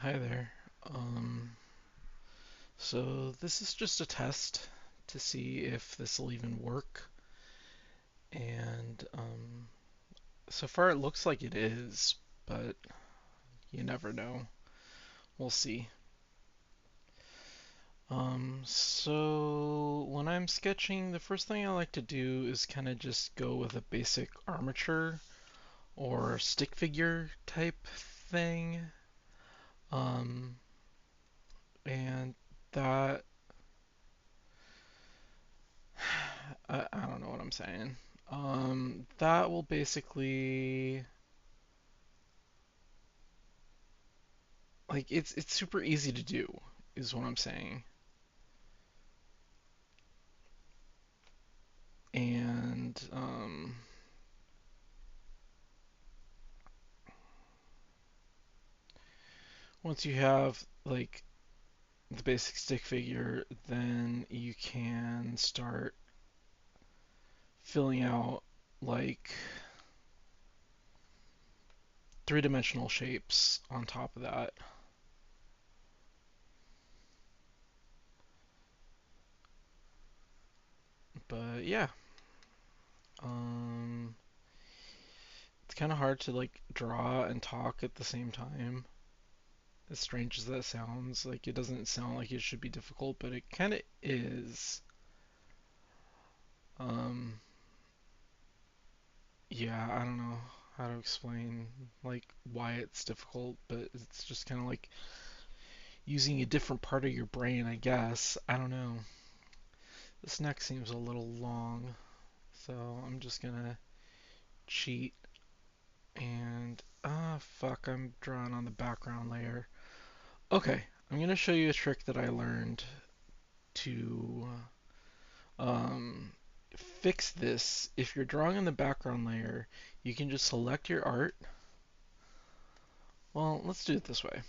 Hi there. Um, so this is just a test to see if this will even work. And so far it looks like it is, but you never know. We'll see. So when I'm sketching, the first thing I like to do is kind of just go with a basic armature or stick figure type thing. Um, and that, I don't know what I'm saying. That will basically like it's super easy to do, is what I'm saying. And once you have like the basic stick figure, then you can start filling out like three-dimensional shapes on top of that. But yeah, um, it's kind of hard to like draw and talk at the same time. As strange as that sounds, like it doesn't sound like it should be difficult, but it kind of is. Um, yeah, I don't know how to explain like why it's difficult, but it's just kind of like using a different part of your brain, I guess. I don't know. This neck seems a little long, so I'm just gonna cheat and fuck, I'm drawing on the background layer. Okay, I'm gonna show you a trick that I learned to um, fix this. If you're drawing on the background layer, you can just select your art. Well, let's do it this way.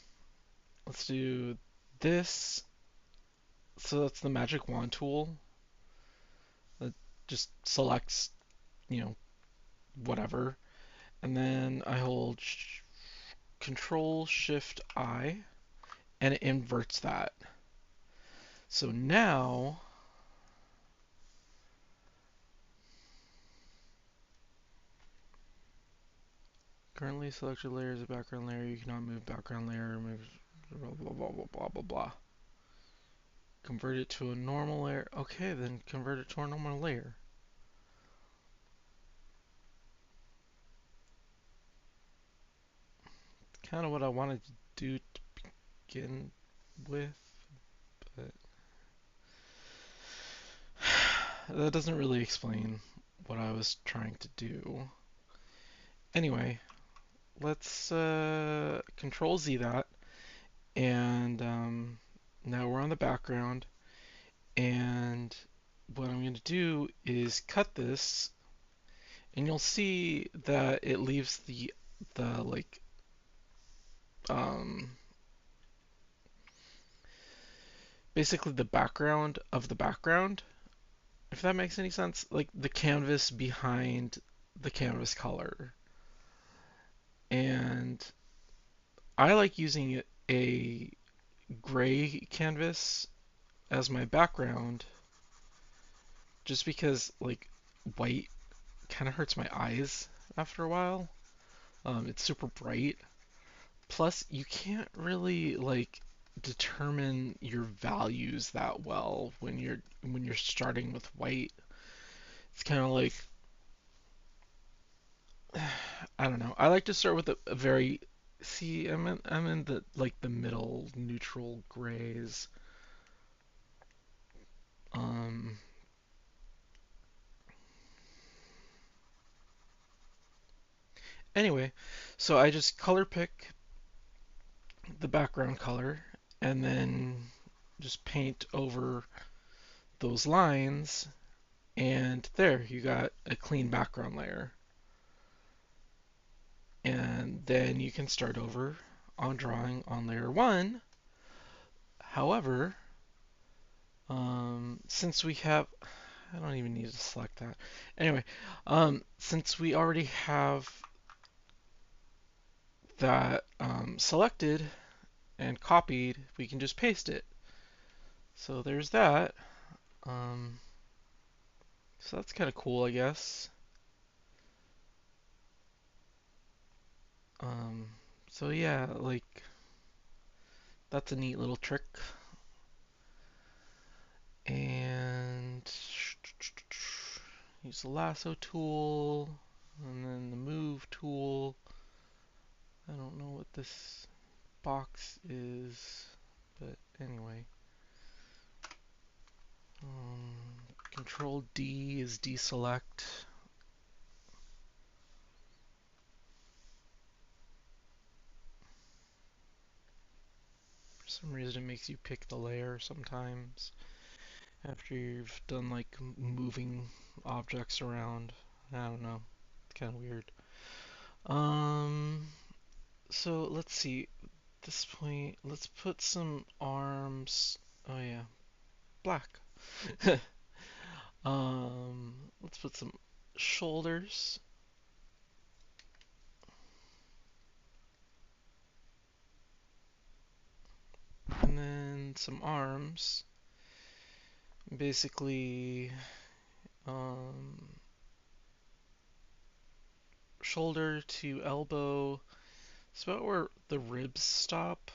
Let's do this. So that's the magic wand tool that just selects, you know, whatever. And then I hold Control Shift I and it inverts that. So now, currently selected layer is a background layer. You cannot move background layer. Move blah blah blah blah blah blah blah. Convert it to a normal layer. Okay, then convert it to a normal layer. Kind of what I wanted to do to begin with, but that doesn't really explain what I was trying to do. Anyway, let's Control Z that, and now we're on the background, and what I'm going to do is cut this, and you'll see that it leaves the like um, basically the background of the background, if that makes any sense, like the canvas behind the canvas color. And I like using a gray canvas as my background just because like white kind of hurts my eyes after a while. It's super bright. Plus, you can't really like determine your values that well when you're starting with white. It's kind of like I don't know. I like to start with a very see. I'm in the like the middle neutral grays. Um. Anyway, so I just color pick the background color and then just paint over those lines, and there you got a clean background layer. And then you can start over on drawing on layer one. However, since we have, I don't even need to select that. Anyway, since we already have that selected and copied, we can just paste it. So there's that. Um, so that's kind of cool, I guess. Um, so yeah, like that's a neat little trick. And use the lasso tool and then the move tool. I don't know what this box is, but anyway. Control D is deselect. For some reason it makes you pick the layer sometimes after you've done like moving objects around. I don't know. It's kind of weird. Um, so let's see. At this point, let's put some arms. Oh yeah, black. Let's put some shoulders and then some arms. Basically, um, shoulder to elbow. It's about where the ribs stop.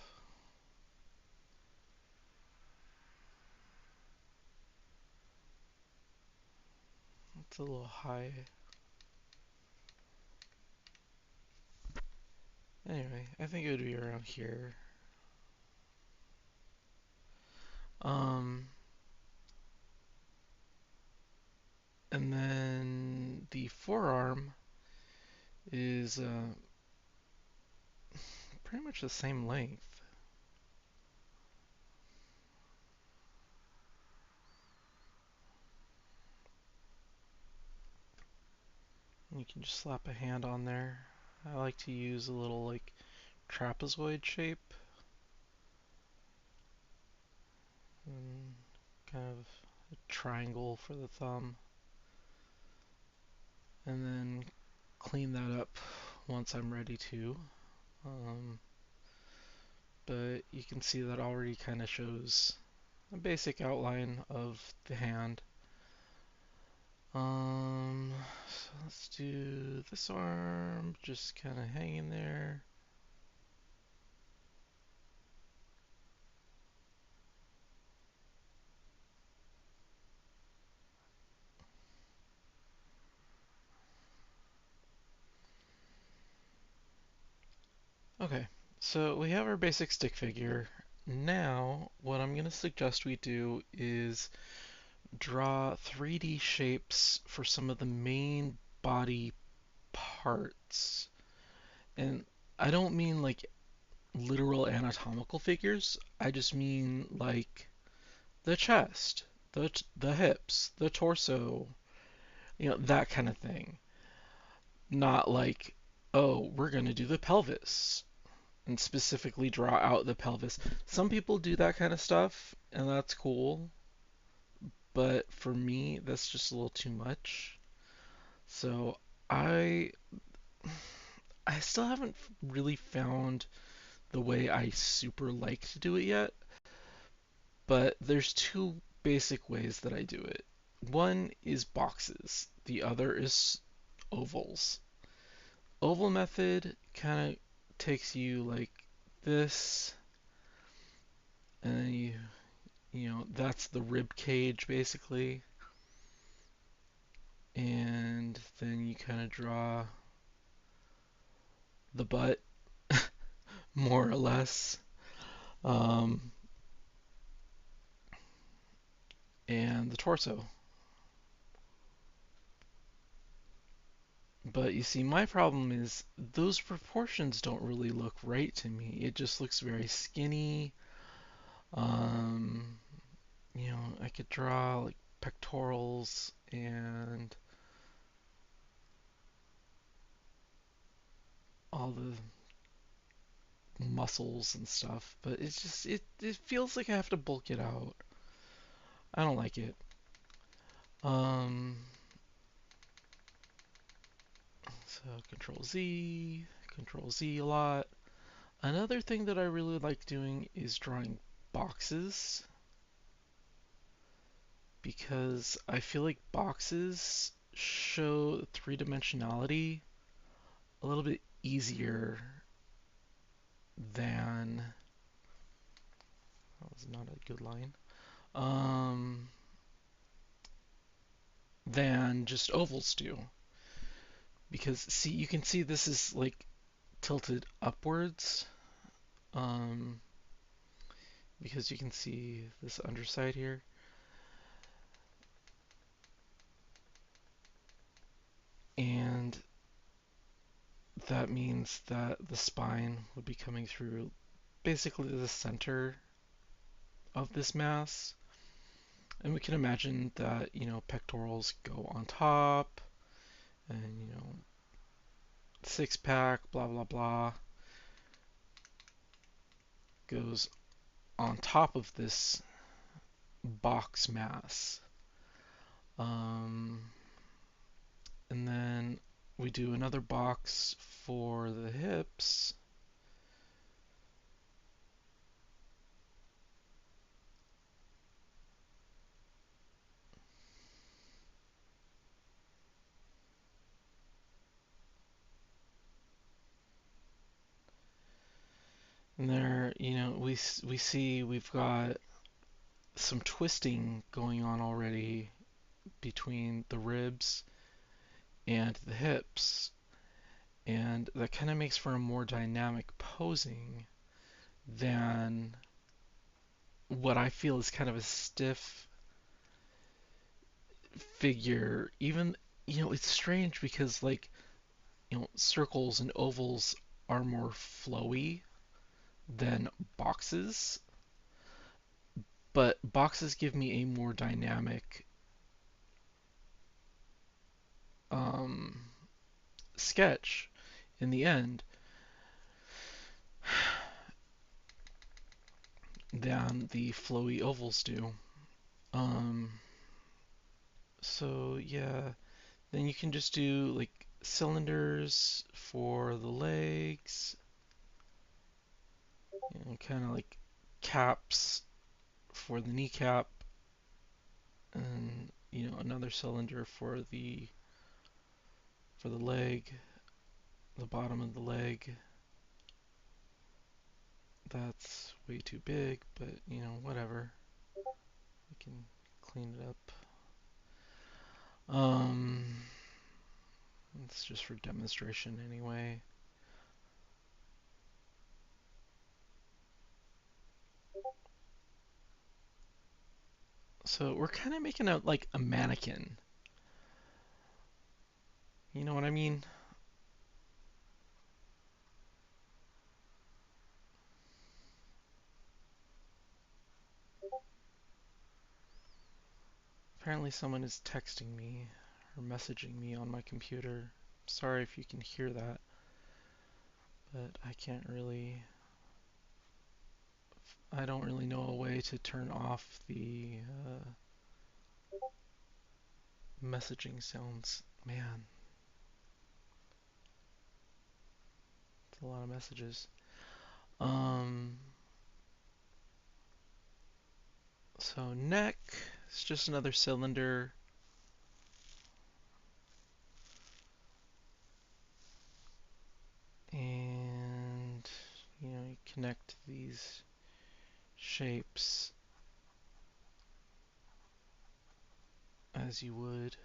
It's a little high. Anyway, I think it would be around here. Um, and then the forearm is pretty much the same length. You can just slap a hand on there. I like to use a little like trapezoid shape and kind of a triangle for the thumb, and then clean that up once I'm ready to. Um, but you can see that already kind of shows a basic outline of the hand. So let's do this arm, just kind of hanging there. Okay, so we have our basic stick figure. Now, what I'm going to suggest we do is draw 3D shapes for some of the main body parts. And I don't mean like literal anatomical figures, I just mean like the chest, the hips, the torso, that kind of thing. Not like, oh, we're going to do the pelvis and specifically draw out the pelvis. Some people do that kind of stuff, and that's cool, but for me, that's just a little too much. So I I still haven't really found the way I super like to do it yet, but there's two basic ways that I do it. One is boxes, the other is ovals. Oval method kind of takes you like this, and then that's the rib cage basically, and then you kind of draw the butt more or less, um, and the torso. But you see, my problem is those proportions don't really look right to me. It just looks very skinny. Um, I could draw like pectorals and all the muscles and stuff, but it's just it feels like I have to bulk it out. I don't like it. Um, so Control Z a lot. Another thing that I really like doing is drawing boxes because I feel like boxes show three-dimensionality a little bit easier than that was not a good line. Um, than just ovals do. Because see, you can see this is like tilted upwards. Um, because you can see this underside here. And that means that the spine would be coming through basically the center of this mass. And we can imagine that, pectorals go on top and, six pack, blah, blah, blah, goes on top of this box mass. Um, and then we do another box for the hips. And there, we see we've got some twisting going on already between the ribs and the hips. And that kind of makes for a more dynamic posing than what I feel is kind of a stiff figure. Even, it's strange because, like, circles and ovals are more flowy than boxes, but boxes give me a more dynamic um, sketch in the end than the flowy ovals do. Um, so yeah, then you can just do like cylinders for the legs, kind of like caps for the kneecap, and another cylinder for the leg, the bottom of the leg. That's way too big, but whatever. We can clean it up. It's just for demonstration anyway. So we're kind of making out like a mannequin. You know what I mean? Apparently someone is texting me or messaging me on my computer. Sorry if you can hear that, but I don't really know a way to turn off the messaging sounds. Man, it's a lot of messages. Um, so neck is just another cylinder. And, you connect these shapes as you would.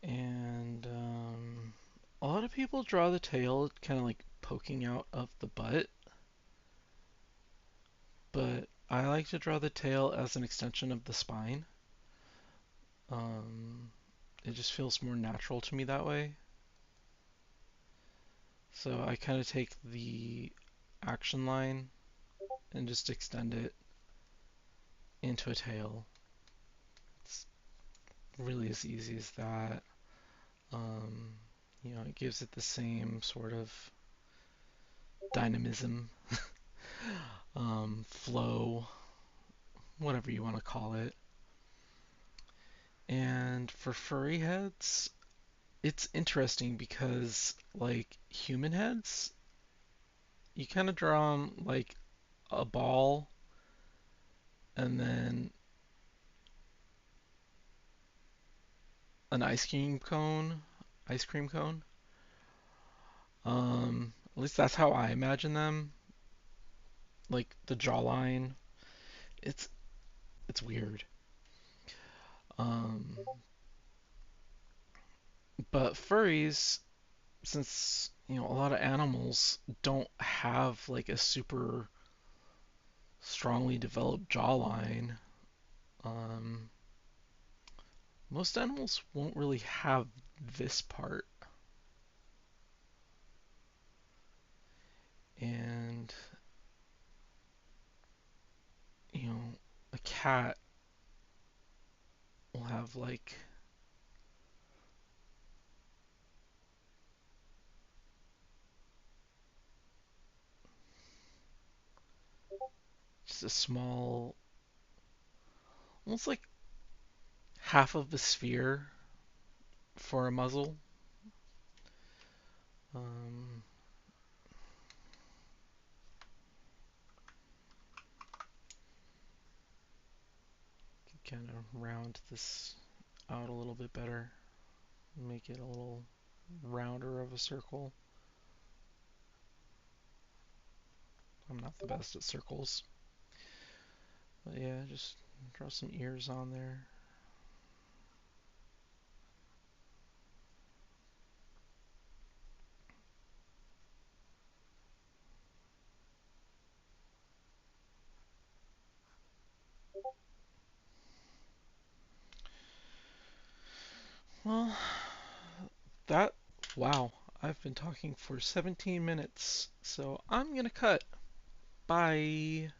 And a lot of people draw the tail kind of like poking out of the butt, but I like to draw the tail as an extension of the spine. Um, it just feels more natural to me that way. So I kind of take the action line and just extend it into a tail. It's really as easy as that. Um, it gives it the same sort of dynamism, flow, whatever you want to call it. And for furry heads, it's interesting because, like, human heads, you kind of draw them like a ball and then an ice cream cone. At least that's how I imagine them. Like the jawline, it's it's weird. Um, but furries, since a lot of animals don't have like a super strongly developed jawline, um, most animals won't really have this part. And you know, a cat will have like just a small, almost like half of the sphere for a muzzle. Um, kind of round this out a little bit better, make it a little rounder of a circle. I'm not the best at circles, but yeah, just draw some ears on there. Well, that, wow, I've been talking for 17 minutes, so I'm gonna cut. Bye.